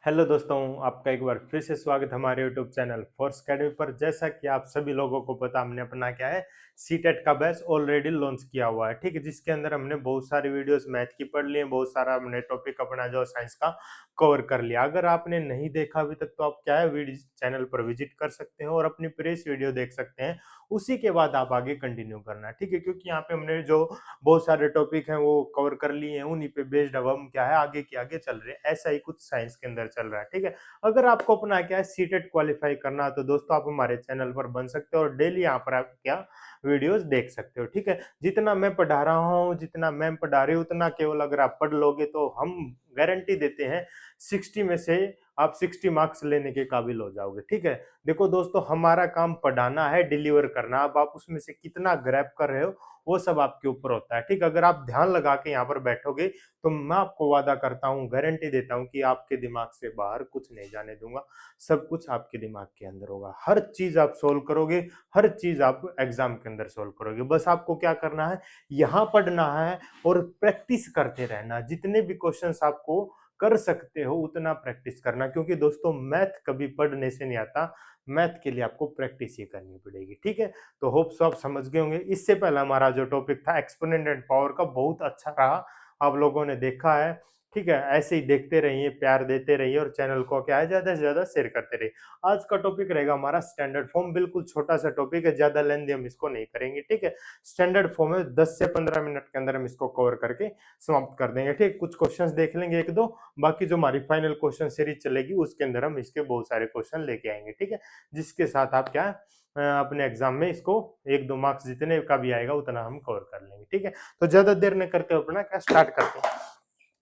Hello दोस्तों, आपका एक बार फिर से स्वागत है हमारे यूट्यूब चैनल फोर्स अकेडमी पर। जैसा कि आप सभी लोगों को पता, हमने अपना क्या है सीटेट का बैच ऑलरेडी लॉन्च किया हुआ है, ठीक है। जिसके अंदर हमने बहुत सारी वीडियोस मैथ की पढ़ ली है, बहुत सारा हमने टॉपिक अपना जो साइंस का कवर कर लिया। अगर आपने नहीं देखा अभी तक तो आप क्या है वीडियो चैनल पर विजिट कर सकते हैं और अपनी प्रीवियस वीडियो देख सकते हैं। उसी के बाद आप आगे कंटिन्यू करना, ठीक है, क्योंकि यहाँ पे हमने जो बहुत सारे टॉपिक हैं वो कवर कर लिए हैं, उन्हीं पे बेस्ड अब हम क्या है आगे के आगे चल रहे हैं। ऐसा ही कुछ साइंस के अंदर चल रहा है, ठीक है। अगर आपको अपना क्या है सीटेट क्वालिफाई करना है तो दोस्तों आप हमारे चैनल पर बन सकते हो और डेली यहाँ पर आप क्या वीडियोस देख सकते हो, ठीक है। जितना मैं पढ़ा रहा हूँ, जितना मैम पढ़ा रही हूँ, उतना केवल अगर आप पढ़ लोगे तो हम गारंटी देते हैं 60 में से आप 60 मार्क्स लेने के काबिल हो जाओगे, ठीक है। देखो दोस्तों, हमारा काम पढ़ाना है, डिलीवर करना। अब आप उसमें से कितना ग्रैब कर रहे हो वो सब आपके ऊपर होता है, ठीक। अगर आप ध्यान लगा के यहाँ पर बैठोगे तो मैं आपको वादा करता हूँ, गारंटी देता हूँ कि आपके दिमाग से बाहर कुछ नहीं जाने दूंगा। सब कुछ आपके दिमाग के अंदर होगा, हर चीज आप सोल्व करोगे, हर चीज आप एग्जाम के अंदर सोल्व करोगे। बस आपको क्या करना है, यहाँ पढ़ना है और प्रैक्टिस करते रहना। जितने भी क्वेश्चंस आपको कर सकते हो उतना प्रैक्टिस करना, क्योंकि दोस्तों मैथ कभी पढ़ने से नहीं आता, मैथ के लिए आपको प्रैक्टिस ही करनी पड़ेगी, ठीक है। तो होप सो आप समझ गए होंगे। इससे पहले हमारा जो टॉपिक था एक्सपोनेंट एंड पावर का, बहुत अच्छा रहा, आप लोगों ने देखा है, ठीक है। ऐसे ही देखते रहिए, प्यार देते रहिए और चैनल को क्या है ज्यादा से ज्यादा शेयर करते रहिए। आज का टॉपिक रहेगा हमारा स्टैंडर्ड फॉर्म। बिल्कुल छोटा सा टॉपिक है, ज्यादा लेंथी हम इसको नहीं करेंगे, ठीक है। स्टैंडर्ड फॉर्म है, 10 से 15 मिनट के अंदर हम इसको कवर करके समाप्त कर देंगे, ठीक। कुछ क्वेश्चंस देख लेंगे एक दो, बाकी जो हमारी फाइनल क्वेश्चन सीरीज चलेगी उसके अंदर हम इसके बहुत सारे क्वेश्चन लेके आएंगे, ठीक है। जिसके साथ आप क्या अपने एग्जाम में इसको एक दो मार्क्स जितने का भी आएगा उतना हम कवर कर लेंगे, ठीक है। तो ज्यादा देर नहीं करते हुए अपना क्या स्टार्ट करते हैं।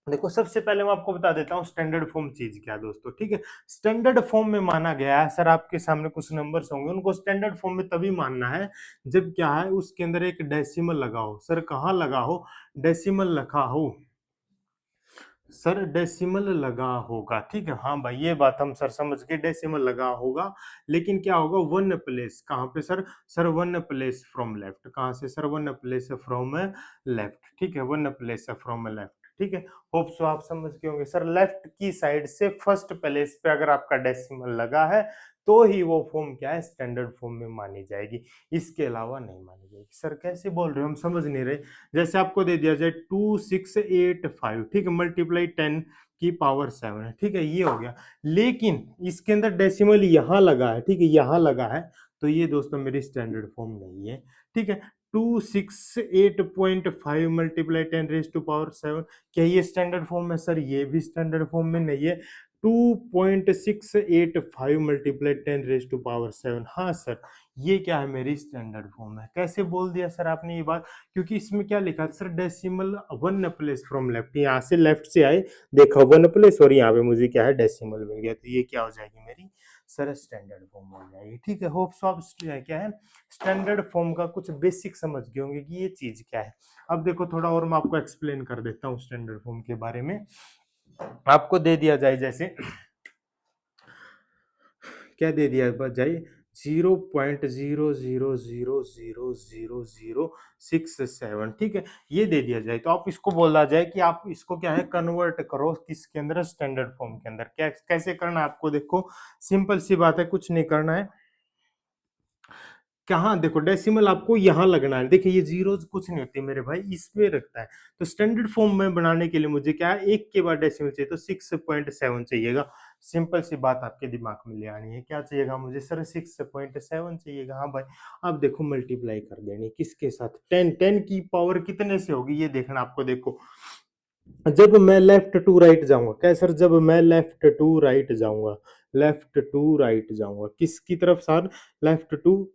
देखो, सबसे पहले मैं आपको बता देता हूँ स्टैंडर्ड फॉर्म चीज क्या है दोस्तों, ठीक है। स्टैंडर्ड फॉर्म में माना गया है, सर आपके सामने कुछ नंबर्स होंगे, उनको स्टैंडर्ड फॉर्म में तभी मानना है जब क्या है उसके अंदर एक डेसिमल लगा हो। सर कहाँ लगा हो? डेसिमल लगा हो, सर डेसिमल लगा होगा, ठीक है। हाँ भाई, ये बात हम सर समझ गए, डेसिमल लगा होगा। लेकिन क्या होगा, वन प्लेस कहाँ पे sir? Sir one place from left. कहाँ से sir? One place from left, ठीक है। वन प्लेस फ्रॉम लेफ्ट, ठीक है। होप सो आप समझ गए होंगे। सर लेफ्ट की साइड से फर्स्ट प्लेस पे अगर आपका डेसिमल लगा है तो ही वो फॉर्म क्या है स्टैंडर्ड फॉर्म में मानी जाएगी, इसके अलावा नहीं मानी जाएगी। सर कैसे बोल रहे हो, हम समझ नहीं रहे। जैसे आपको दे दिया जाए 2685, ठीक है, मल्टीप्लाई 10 की पावर 7 है, ठीक है, ये हो गया। लेकिन इसके अंदर डेसिमल यहाँ लगा है, ठीक है, यहाँ लगा है, तो ये दोस्तों मेरी स्टैंडर्ड फॉर्म नहीं है, ठीक है। 268.5 मल्टीप्लाई 10 रेज टू पावर 7, क्या ये स्टैंडर्ड फॉर्म है? सर ये भी स्टैंडर्ड फॉर्म में नहीं है। 2.685 मल्टीप्लाई 10 रेज टू पावर 7, हाँ सर ये क्या है, मेरी स्टैंडर्ड फॉर्म है। कैसे बोल दिया सर आपने ये बात? क्योंकि इसमें क्या लिखा sir, decimal one place from left, यहाँ से लेफ्ट से आए, देखा वन प्लेस और यहाँ पे मुझे क्या है डेसिमल मिल गया, तो ये क्या हो जाएगी मेरी सर स्टैंडर्ड फॉर्म हो जाएगी, ठीक है। होप सो आप क्या है स्टैंडर्ड फॉर्म का कुछ बेसिक समझ गए होंगे कि ये चीज क्या है। अब देखो थोड़ा और मैं आपको एक्सप्लेन कर देता हूँ स्टैंडर्ड फॉर्म के बारे में। आपको दे दिया जाए जैसे, क्या दे दिया जाए, 0.00000067, ठीक है, ये दे दिया जाए तो आप इसको बोला जाए कि आप इसको क्या है कन्वर्ट करो किसके अंदर, स्टैंडर्ड फॉर्म के अंदर। क्या कैसे करना है आपको? देखो सिंपल सी बात है, कुछ नहीं करना है। कहाँ देखो, डेसिमल आपको यहाँ लगना है। देखिए ये जीरोस कुछ नहीं होती मेरे भाई, इसमें रखता है। तो स्टैंडर्ड फॉर्म में बनाने के लिए मुझे क्या है, एक के बाद डेसिमल चाहिए, तो 6.7 चाहिएगा। सिंपल सी बात आपके दिमाग में ले आनी है, क्या चाहिएगा मुझे सर? 6.7 चाहिएगा, हाँ भाई। अब देखो मल्टीप्लाई कर देनी किसके साथ? 10, 10 की पावर कितने से होगी ये देखना आपको। देखो जब मैं लेफ्ट टू राइट जाऊंगा, क्या सर? जब मैं लेफ्ट टू राइट जाऊंगा, लेफ्ट टू राइट जाऊंगा, किसकी तरफ सर? लेफ्ट टू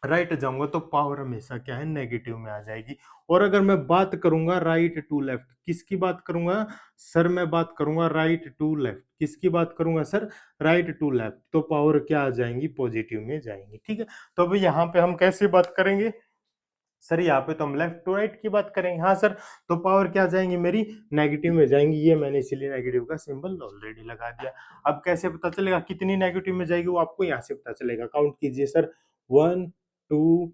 राइट जाऊंगा तो पावर हमेशा क्या है नेगेटिव में आ जाएगी। और अगर मैं बात करूंगा राइट टू लेफ्ट, किसकी बात करूंगा सर? मैं बात करूंगा राइट टू लेफ्ट, किसकी बात करूंगा सर? राइट टू लेफ्ट, तो पावर क्या आ जाएंगी? पॉजिटिव में जाएंगी, ठीक है। तो अभी यहाँ पे हम कैसे बात करेंगे सर? यहाँ पे तो हम लेफ्ट टू राइट की बात करेंगे, हाँ सर। तो पावर क्या जाएंगी मेरी? नेगेटिव में जाएंगी। ये मैंने इसीलिए नेगेटिव का सिंबल ऑलरेडी लगा दिया। अब कैसे पता चलेगा कितनी नेगेटिव में जाएगी? वो आपको यहाँ से पता चलेगा, काउंट कीजिए सर। 1 2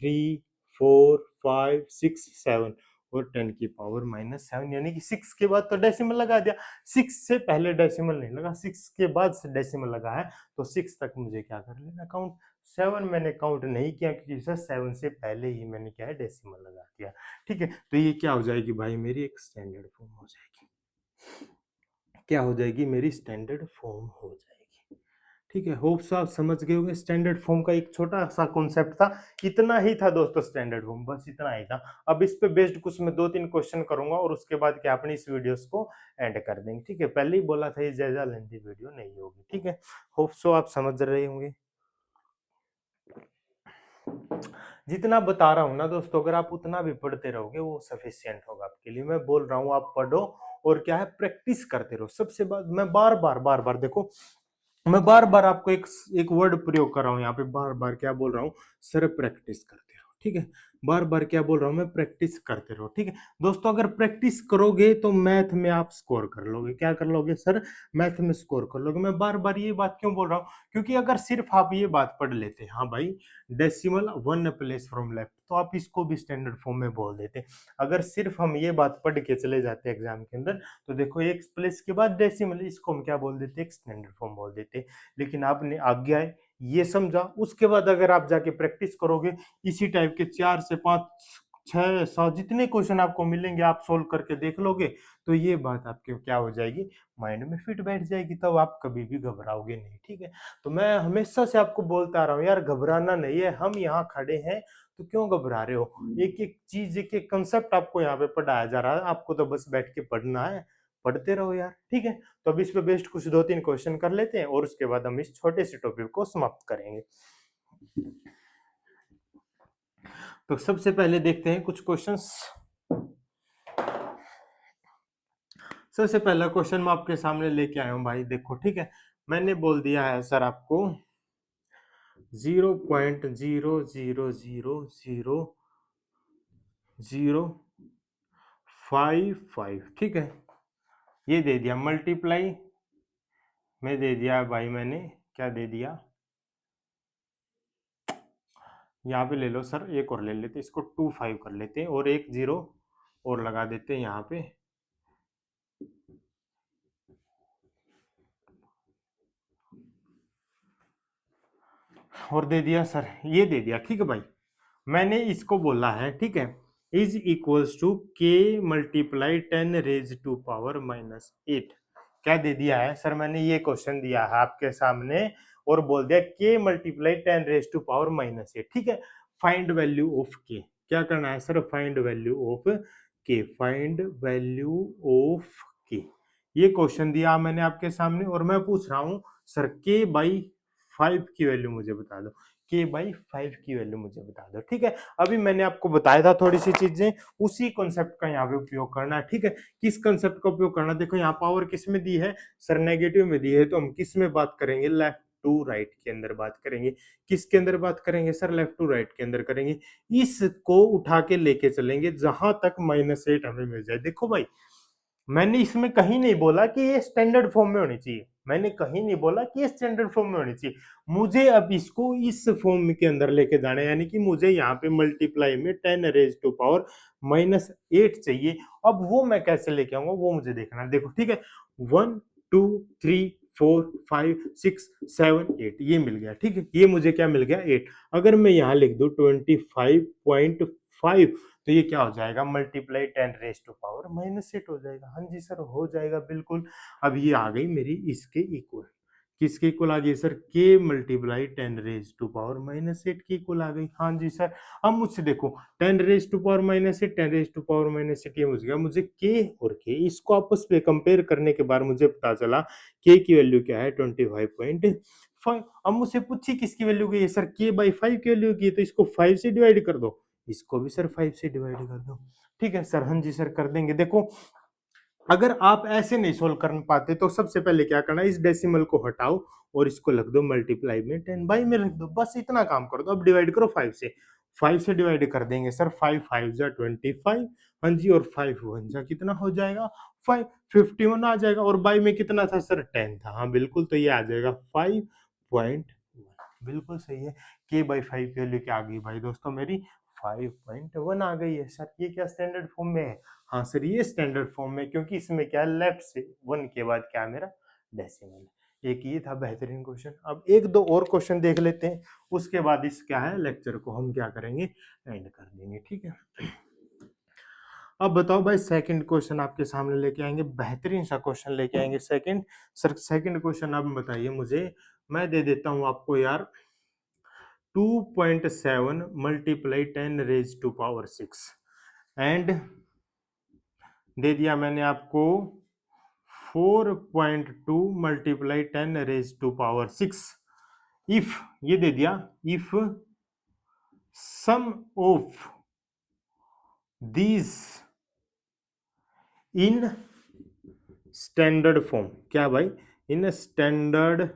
3 4 5 6 7, और 10⁻⁻⁷ यानी कि 6 के बाद तो डेसिमल लगा दिया, 6 से पहले डेसिमल नहीं लगा, 6 के बाद से डेसिमल लगा है, तो 6 तक मुझे क्या कर लेना काउंट। 7 मैंने काउंट नहीं किया क्योंकि सर 7 से पहले ही मैंने क्या है डेसिमल लगा दिया। ठीक है, तो ये क्या हो जाएगी भाई, मेरी एक स्टैंडर्ड फॉर्म हो जाएगी। क्या हो जाएगी, मेरी स्टैंडर्ड फॉर्म हो जाएगी। ठीक है, होप सो आप समझ गए होंगे। स्टैंडर्ड फॉर्म का एक छोटा सा कॉन्सेप्ट था, इतना ही था दोस्तों स्टैंडर्ड फॉर्म, बस इतना ही था। अब इस पे बेस्ड कुछ मैं 2-3 क्वेश्चन करूंगा और उसके बाद क्या अपनी इस वीडियोस को एंड कर देंगे। ठीक है, पहले ही बोला था ये ज्यादा लेंथी वीडियो नहीं होगी। ठीक है, होप सो आप समझ रहे होंगे। जितना बता रहा हूं ना दोस्तों, अगर आप उतना भी पढ़ते रहोगे वो सफिशियंट होगा आपके लिए। मैं बोल रहा हूँ आप पढ़ो और क्या है प्रैक्टिस करते रहो। सबसे बाद मैं बार बार देखो, मैं बार बार आपको एक वर्ड प्रयोग कर रहा हूँ यहाँ पे, बार बार क्या बोल रहा हूँ, सर प्रैक्टिस करते रहो। ठीक है, बार बार क्या बोल रहा हूँ मैं, प्रैक्टिस करते रहो। ठीक है दोस्तों, अगर प्रैक्टिस करोगे तो मैथ में आप स्कोर कर लोगे। क्या कर लोगे सर, मैथ में स्कोर कर लोगे। मैं बार बार ये बात क्यों बोल रहा हूँ, क्योंकि अगर सिर्फ आप ये बात पढ़ लेते, हाँ भाई डेसिमल 1 प्लेस फ्रॉम लेफ्ट, तो आप इसको भी स्टैंडर्ड फॉर्म में बोल देते। अगर सिर्फ हम ये बात पढ़ के चले जाते एग्जाम के अंदर, तो देखो एक प्लेस के बाद डेसिमल, इसको हम क्या बोल देते, एक स्टैंडर्ड फॉर्म बोल देते। लेकिन आपने आज्ञा है ये समझा, उसके बाद अगर आप जाके प्रैक्टिस करोगे इसी टाइप के 4 से 5 6 100 जितने क्वेश्चन आपको मिलेंगे आप सोल्व करके देख लोगे, तो ये बात आपके क्या हो जाएगी, माइंड में फिट बैठ जाएगी, तब आप कभी भी घबराओगे नहीं। ठीक है, तो मैं हमेशा से आपको बोलता आ रहा हूँ यार घबराना नहीं है, हम यहाँ खड़े हैं तो क्यों घबरा रहे हो। एक एक चीज, एक एक कंसेप्ट आपको यहाँ पे पढ़ाया जा रहा है, आपको तो बस बैठ के पढ़ना है, पढ़ते रहो यार। ठीक है, तो अब इस पे बेस्ड कुछ 2-3 क्वेश्चन कर लेते हैं और उसके बाद हम इस छोटे से टॉपिक को समाप्त करेंगे। तो सबसे पहले देखते हैं कुछ क्वेश्चंस। सबसे पहला क्वेश्चन मैं आपके सामने लेके आया हूं भाई, देखो। ठीक है, मैंने बोल दिया है सर आपको 0.0000055। ठीक है, ये दे दिया, मल्टीप्लाई में दे दिया भाई मैंने, क्या दे दिया, यहाँ पे ले लो सर, एक और ले लेते, इसको 25 कर लेते हैं और एक 0 और लगा देते हैं यहाँ पे, और दे दिया सर, ये दे दिया। ठीक है भाई, मैंने इसको बोला है, ठीक है, इज इक्वल्स टू के मल्टीप्लाई 10⁻⁻8। क्या दे दिया है सर, मैंने ये क्वेश्चन दिया है आपके सामने और बोल दिया के मल्टीप्लाई 10⁻⁻8। ठीक है, फाइंड वैल्यू ऑफ के। क्या करना है सर, फाइंड वैल्यू ऑफ के, फाइंड वैल्यू ऑफ के। ये क्वेश्चन दिया मैंने आपके सामने और मैं पूछ रहा हूं सर के बाई 5 की वैल्यू मुझे बता दो, के बाई 5 की वैल्यू मुझे बता दो। ठीक है, अभी मैंने आपको बताया था थोड़ी सी चीजें, उसी कॉन्सेप्ट का यहाँ पे उपयोग करना है। ठीक है, किस कॉन्सेप्ट का उपयोग करना, देखो यहाँ पावर किस में दी है सर, नेगेटिव में दी है, तो हम किस में बात करेंगे, लेफ्ट टू राइट के अंदर बात करेंगे। किसके अंदर बात करेंगे सर, लेफ्ट टू राइट के अंदर करेंगे। इसको उठा के लेके चलेंगे जहां तक -8 हमें मिल जाए। देखो भाई, मैंने इसमें कहीं नहीं बोला कि ये स्टैंडर्ड फॉर्म में होनी चाहिए, मैंने कहीं नहीं बोला कि ये स्टैंडर्ड फॉर्म में होनी चाहिए। मुझे अब इसको इस फॉर्म के अंदर लेके जाना है, यानी कि मुझे यहाँ पे मल्टीप्लाई में 10⁻⁻8 चाहिए। अब वो मैं कैसे लेके आऊंगा वो मुझे देखना है। देखो ठीक है, 1 2 3 4 5 6 7 8 ये मिल गया। ठीक है, ये मुझे क्या मिल गया, 8। अगर मैं यहाँ लिख दूं 25.5, तो ये क्या हो जाएगा, मल्टीप्लाई 10⁻⁻8 हो जाएगा। हाँ जी सर, हो जाएगा बिल्कुल। अब ये आ गई मेरी इसके इक्वल। किसके इक्वल आ गई सर, के मल्टीप्लाई 10⁻⁻8 की इक्वल आ गई। हाँ जी सर, अब मुझसे देखो 10⁻⁻8 10⁻⁻8 ये मुझ गया, मुझे के और के इसको आपस में कंपेयर करने के बाद मुझे पता चला के की वैल्यू क्या है, 25.5। अब मुझसे पूछी किसकी वैल्यू की है सर, के बाई 5 की वैल्यू की, तो इसको 5 से डिवाइड कर दो, इसको भी सर 5 से डिवाइड कर दो। ठीक है सर, हाँ जी सर कर देंगे। देखो अगर आप ऐसे नहीं सोल्व कर पाते तो सबसे पहले क्या करना है, इस डेसिमल को हटाओ और इसको लिख दो मल्टीप्लाई में 10 बाई में लिख दो, बस इतना काम कर दो। अब डिवाइड करो 5 से, 5 से डिवाइड कर देंगे सर, 5 5 जा 25, हाँ जी, और 5 1 जा कितना हो जाएगा 5, 51 आ जाएगा। और बाई में कितना था सर, 10 था। हाँ बिल्कुल, तो ये आ जाएगा 5.1, बिल्कुल सही है। के बाई 5 की वैल्यू क्या आ गई भाई दोस्तों, मेरी 5.1 आ गई है। सर ये क्या स्टैंडर्ड फॉर्म में है? हाँ सर ये स्टैंडर्ड फॉर्म में, क्योंकि इसमें क्या है, लेफ्ट से 1 के बाद क्या है मेरा, डेसिमल है। एक ये था बेहतरीन क्वेश्चन। अब एक दो और क्वेश्चन देख लेते हैं, उसके बाद इस क्या है लेक्चर को हम क्या करेंगे, एंड कर देंगे, ठीक है। अब बताओ भाई, सेकंड क्वेश्चन आपके सामने लेके आएंगे, बेहतरीन सा क्वेश्चन लेके आएंगे सेकंड। सर सेकंड क्वेश्चन आप बताइए मुझे, मैं दे देता हूं आपको यार 2.7 multiply 10 raise to power 6 and दे दिया मैंने आपको 4.2 multiply 10 raise to power 6। If ये दे दिया, if sum of these in standard form, क्या भाई, इन स्टैंडर्ड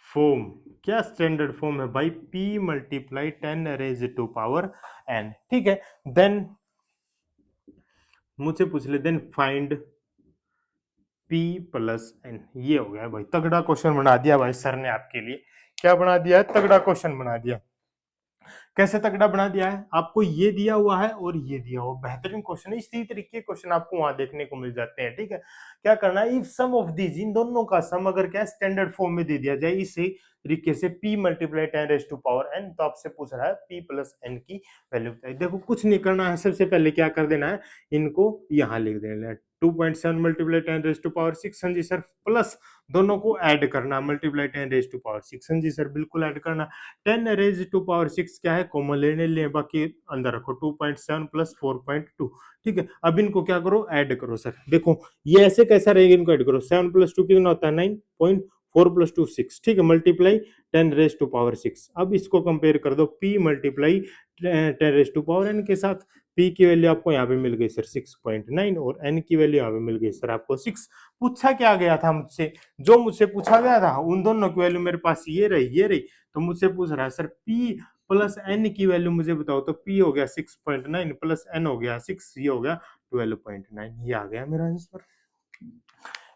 फॉर्म, क्या स्टैंडर्ड फॉर्म है भाई, p multiply 10 raise to power n, ठीक है। देन मुझसे पूछ ले, then find p plus n, ये हो गया भाई, तगड़ा क्वेश्चन बना दिया भाई सर ने आपके लिए। क्या बना दिया है, तगड़ा क्वेश्चन बना दिया। कैसे तगड़ा बना दिया है, आपको ये दिया हुआ है और ये दिया हुआ, बेहतरीन क्वेश्चन है। इसी तरीके के क्वेश्चन आपको वहां देखने को मिल जाते हैं, ठीक है। क्या करना है, इफ सम ऑफ दीज, इन दोनों का सम अगर क्या स्टैंडर्ड फॉर्म में दे दिया जाए इसी तरीके से p multiply 10 raise to power n, तो आपसे पूछ रहा है p प्लस n की वैल्यू बताइए। देखो कुछ नहीं करना है, सबसे पहले क्या कर देना है, इनको यहां लिख देना है 2.7 मल्टीप्लाई 10 रेज टू पावर 6, हाँ जी सर, प्लस दोनों को ऐड करना, मल्टीप्लाई 10 रेज टू पावर 6, हाँ जी सर बिल्कुल ऐड करना। 10 रेज टू पावर 6 क्या है, कॉमन लेने लिए, बाकी अंदर रखो 2.7 प्लस 4.2, ठीक है। अब इनको क्या करो, ऐड करो सर। देखो ये ऐसे कैसा रहेगा, इनको ऐड करो, 7 प्लस 2 कितना होता है 9, 4 प्लस 2 6, ठीक है, मल्टीप्लाई 10 रेज टू पावर 6। अब इसको कंपेयर कर दो p multiply 10 raise to power n के साथ। p की वैल्यू आपको यहाँ पे मिल गई सर 6.9 और n की वैल्यू यहाँ पे मिल गई सर आपको 6। पूछा क्या गया था मुझसे, जो मुझसे पूछा गया था उन दोनों की वैल्यू मेरे पास ये रही, ये रही। तो मुझसे पूछ रहा है सर p प्लस n की वैल्यू मुझे बताओ, तो p हो गया 6.9 प्लस n हो गया 6, ये हो गया 12.9, ये आ गया मेरा आंसर।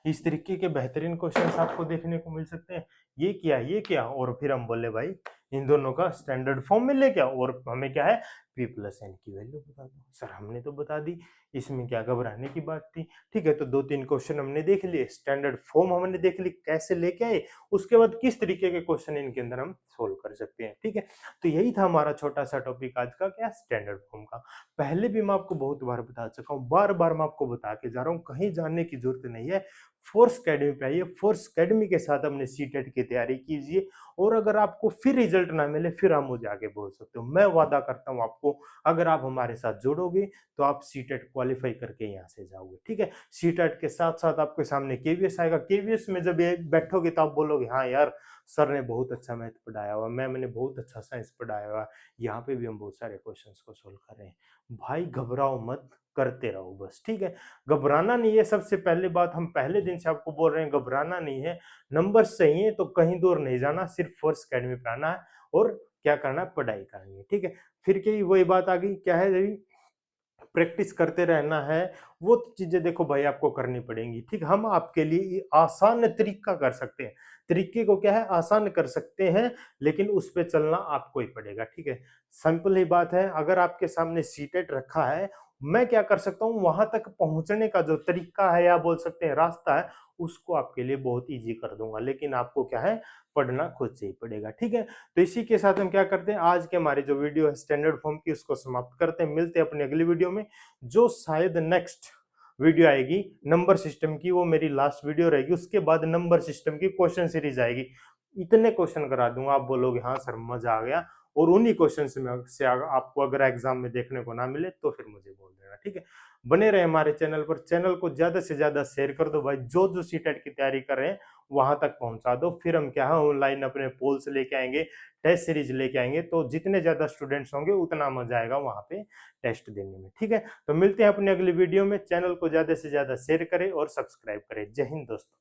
इस तरीके के बेहतरीन क्वेश्चंस आपको देखने को मिल सकते हैं। ये किया और फिर हम बोले भाई इन दोनों का स्टैंडर्ड फॉर्म में लेके आओ और हमें क्या है, p प्लस एन की वैल्यू बता दो। सर हमने तो बता दी, इसमें क्या घबराने की बात थी, ठीक है। तो 2-3 क्वेश्चन हमने देख लिए, स्टैंडर्ड फॉर्म हमने देख ली कैसे लेके आए, उसके बाद किस तरीके के क्वेश्चन इनके अंदर हम सोल्व कर सकते हैं, ठीक है। तो यही था हमारा छोटा सा टॉपिक आज का, क्या स्टैंडर्ड फॉर्म का। पहले भी मैं आपको बहुत बार बता चुका हूँ, बार बार मैं आपको बता के जा रहा हूँ, कहीं जाने की जरूरत नहीं है। फोर्स एकेडमी पे आइए, फोर्स एकेडमी के साथ अपने सीटेट की तैयारी कीजिए, और अगर आपको फिर रिजल्ट ना मिले फिर आप मुझे आगे बोल सकते हो। मैं वादा करता हूँ आपको, अगर आप हमारे साथ जुड़ोगे तो आप सीटेट क्वालिफाई करके यहाँ से जाओगे, ठीक है। सीटेट के साथ साथ आपके सामने केवीएस आएगा, केवीएस में जब ये बैठोगे तो आप बोलोगे हाँ यार सर ने बहुत अच्छा मैथ पढ़ाया हुआ, मैम ने बहुत अच्छा साइंस पढ़ाया हुआ, यहाँ पे भी हम बहुत सारे क्वेश्चंस को सोल्व कर रहे हैं। भाई घबराओ मत, करते रहो बस, ठीक है। घबराना नहीं है, सबसे पहले बात हम पहले दिन से आपको बोल रहे हैं, घबराना नहीं है। नंबर सही है तो कहीं दूर नहीं जाना, सिर्फ फोर्स एकेडमी पे आना है और क्या करना है, पढ़ाई करनी है, ठीक है। फिर क्या वही बात आ गई, क्या है अभी, प्रैक्टिस करते रहना है। वो चीजें देखो भाई आपको करनी पड़ेंगी, ठीक। हम आपके लिए आसान तरीका कर सकते हैं, तरीके को क्या है आसान कर सकते हैं, लेकिन उस पे चलना आपको ही पड़ेगा, ठीक है। सिंपल ही बात है, अगर आपके सामने सीटेट रखा है, मैं क्या कर सकता हूँ, वहां तक पहुंचने का जो तरीका है या बोल सकते हैं रास्ता है, उसको आपके लिए बहुत इजी कर दूंगा, लेकिन आपको क्या है, पढ़ना खुद से ही पड़ेगा, ठीक है। तो इसी के साथ हम क्या करते हैं, आज के हमारी जो वीडियो है स्टैंडर्ड फॉर्म की, उसको समाप्त करते हैं। मिलते हैं अपनी अगली वीडियो में, जो शायद नेक्स्ट वीडियो आएगी नंबर सिस्टम की, वो मेरी लास्ट वीडियो रहेगी। उसके बाद नंबर सिस्टम की क्वेश्चन सीरीज आएगी, इतने क्वेश्चन करा दूंगा, आप बोलोगे हाँ सर मजा आ गया। और उन्हीं क्वेश्चन से आपको अगर एग्जाम में देखने को ना मिले तो फिर मुझे बोल देना, ठीक है। बने रहे हमारे चैनल पर, चैनल को ज्यादा से ज्यादा शेयर कर दो भाई, जो जो सीटेट की तैयारी कर रहे हैं वहां तक पहुंचा दो। फिर हम क्या है, ऑनलाइन अपने पोल्स लेके आएंगे, टेस्ट सीरीज लेके आएंगे, तो जितने ज्यादा स्टूडेंट्स होंगे उतना मजा आएगा वहां पे टेस्ट देने में, ठीक है। तो मिलते हैं अपनी अगली वीडियो में, चैनल को ज्यादा से ज्यादा शेयर करें और सब्सक्राइब करें। जय हिंद दोस्तों।